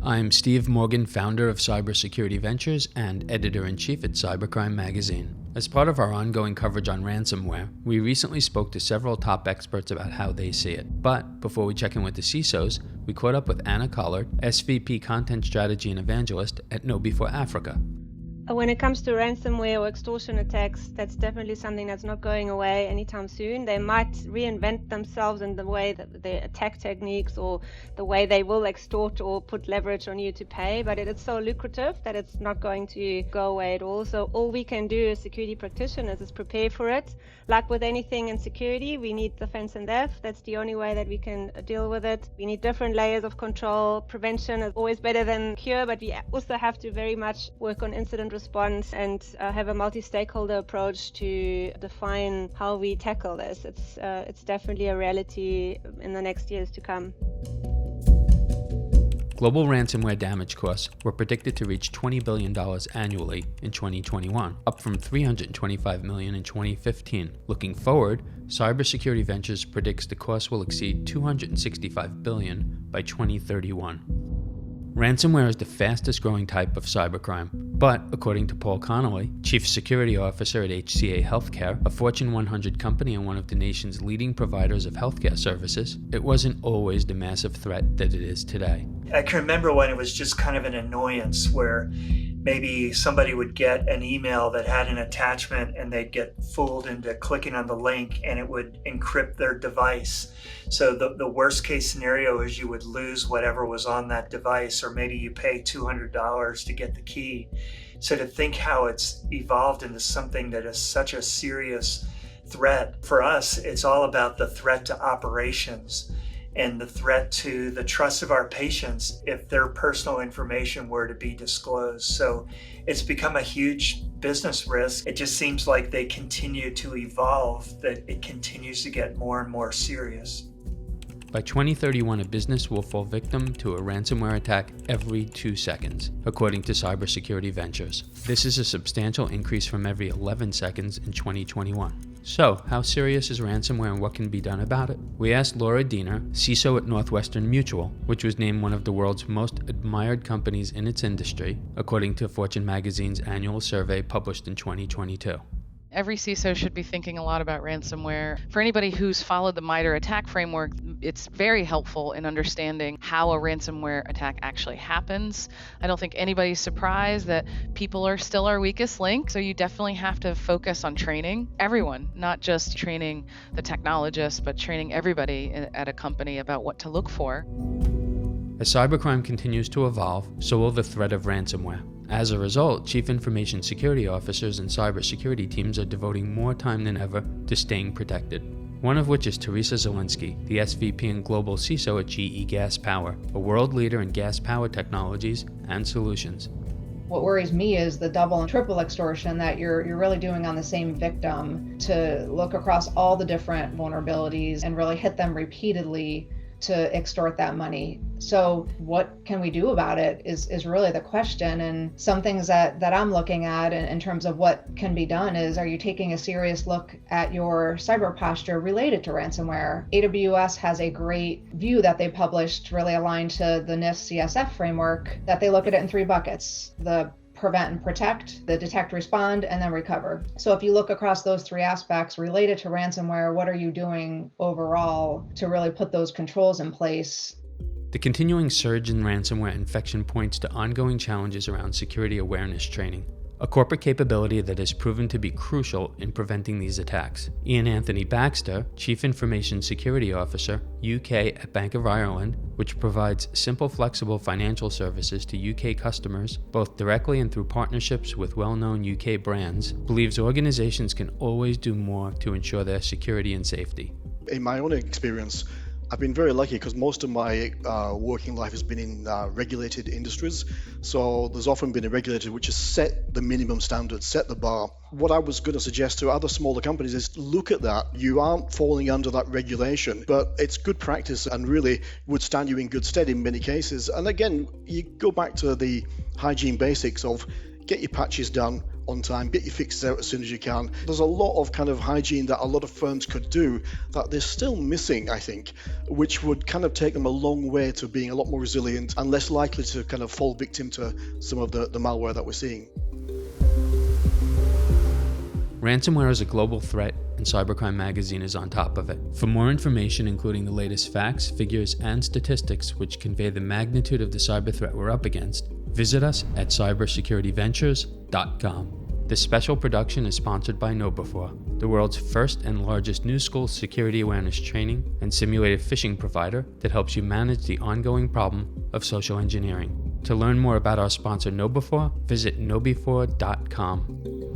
I'm Steve Morgan, founder of Cybersecurity Ventures and editor-in-chief at Cybercrime magazine. As part of our ongoing coverage on ransomware, we recently spoke to several top experts about how they see it. But before we check in with the CISOs, we caught up with Anna Collard, SVP Content Strategy and Evangelist at KnowBe4 Africa. When it comes to ransomware or extortion attacks, that's definitely something that's not going away anytime soon. They might reinvent themselves in the way that their attack techniques or the way they will extort or put leverage on you to pay, but it is so lucrative that it's not going to go away at all. So all we can do as security practitioners is prepare for it. Like with anything in security, we need defense in depth. That's the only way that we can deal with it. We need different layers of control. Prevention is always better than cure, but we also have to very much work on incident response and have a multi-stakeholder approach to define how we tackle this. It's definitely a reality in the next years to come. Global ransomware damage costs were predicted to reach $20 billion annually in 2021, up from $325 million in 2015. Looking forward, Cybersecurity Ventures predicts the cost will exceed $265 billion by 2031. Ransomware is the fastest growing type of cybercrime, but according to Paul Connolly, Chief Security Officer at HCA Healthcare, a Fortune 100 company and one of the nation's leading providers of healthcare services, it wasn't always the massive threat that it is today. I can remember when it was just kind of an annoyance where maybe somebody would get an email that had an attachment and they'd get fooled into clicking on the link and it would encrypt their device. So the worst case scenario is you would lose whatever was on that device, or maybe you pay $200 to get the key. So to think how it's evolved into something that is such a serious threat, for us, it's all about the threat to operations and the threat to the trust of our patients if their personal information were to be disclosed. So it's become a huge business risk. It just seems like they continue to evolve, that it continues to get more and more serious. By 2031, a business will fall victim to a ransomware attack every 2 seconds, according to Cybersecurity Ventures. This is a substantial increase from every 11 seconds in 2021. So, how serious is ransomware and what can be done about it? We asked Laura Diener, CISO at Northwestern Mutual, which was named one of the world's most admired companies in its industry, according to Fortune magazine's annual survey published in 2022. Every CISO should be thinking a lot about ransomware. For anybody who's followed the MITRE ATT&CK framework, it's very helpful in understanding how a ransomware attack actually happens. I don't think anybody's surprised that people are still our weakest link, so you definitely have to focus on training everyone, not just training the technologists, but training everybody at a company about what to look for. As cybercrime continues to evolve, so will the threat of ransomware. As a result, Chief Information Security Officers and cybersecurity teams are devoting more time than ever to staying protected. One of which is Teresa Zielinski, the SVP and Global CISO at GE Gas Power, a world leader in gas power technologies and solutions. What worries me is the double and triple extortion that you're really doing on the same victim, to look across all the different vulnerabilities and really hit them repeatedly to extort that money. So what can we do about it is really the question. And some things that I'm looking at in terms of what can be done is, are you taking a serious look at your cyber posture related to ransomware? AWS has a great view that they published, really aligned to the NIST CSF framework, that they look at it in 3 buckets: the prevent and protect, the detect, respond, and then recover. So if you look across those 3 aspects related to ransomware, what are you doing overall to really put those controls in place? The continuing surge in ransomware infection points to ongoing challenges around security awareness training, a corporate capability that has proven to be crucial in preventing these attacks. Ian Anthony Baxter, Chief Information Security Officer, UK at Bank of Ireland, which provides simple, flexible financial services to UK customers, both directly and through partnerships with well-known UK brands, believes organizations can always do more to ensure their security and safety. In my own experience, I've been very lucky because most of my working life has been in regulated industries. So there's often been a regulator which has set the minimum standards, set the bar. What I was going to suggest to other smaller companies is look at that. You aren't falling under that regulation, but it's good practice and really would stand you in good stead in many cases. And again, you go back to the hygiene basics of get your patches done, on time, get your fixes out as soon as you can. There's a lot of kind of hygiene that a lot of firms could do that they're still missing, I think, which would kind of take them a long way to being a lot more resilient and less likely to kind of fall victim to some of the malware that we're seeing. Ransomware is a global threat, and Cybercrime magazine is on top of it. For more information, including the latest facts, figures, and statistics which convey the magnitude of the cyber threat we're up against, visit us at cybersecurityventures.com. This special production is sponsored by KnowBe4, the world's first and largest new school security awareness training and simulated phishing provider that helps you manage the ongoing problem of social engineering. To learn more about our sponsor KnowBe4, visit KnowBe4.com.